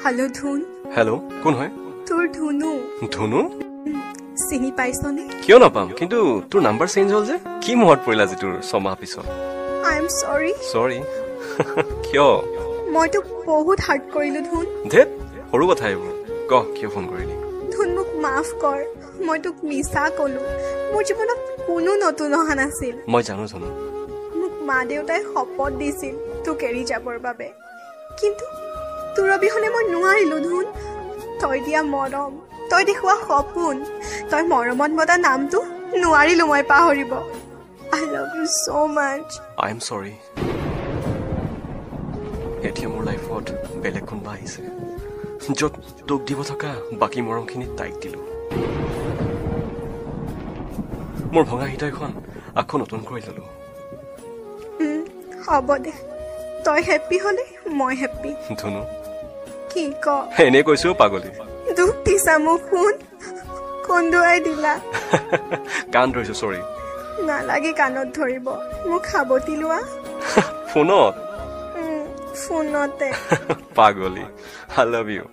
hello धुन hello কোন হয় তোৰ ধুনু ধুনু চিনি পাইছনে কিয় নাপাম কিন্তু তোৰ নাম্বাৰ চেঞ্জ হ'ল যে কি মনত পৰিলা যে তোৰ ছমাহ পিছত আই এম সৰি সৰি কিয় মই তোক বহুত হাৰ্ট কৰিলো ধুন ধেত সৰু কথা এইবোৰ ক কিয় ফোন কৰিলি ধুন মোক মাফ কৰ মই তোক মিছা কলো মোৰ জীৱনত কোনো নতুন অহা নাছিল মই জানো মোক মা দেউতাই শপত দিছিল তোক এৰি যাবৰ বাবে কিন্তু তোৰ অবিহনে মই নোৱাৰিলো ধুন তই দিয়া মৰম তই দেখুৱা সপোন তই মৰমত মতা নামটো নোৱাৰিলো মই পাহৰিব I love you so much I am sorry এতিয়া মোৰ লাইফত বেলেগ কোনবা আহিছে য'ত তোক দিব থকা বাকী মৰমখিনি তাইক দিলো মোৰ ভঙা হৃদয়খন আকৌ নতুন কৰি ললো হ'ব দে তই হেপ্পী হলে মই হেপ্পী ধুনু কি ক এনে কৈছো পাগলী দুখ দিছা মোক শুন কন্দুৱাই দিলা কাণ ধৰিছো চৰি নালাগে কাণত ধৰিব মোক সাৱটি লোৱা ফোনত ফোনতে পাগলী I love you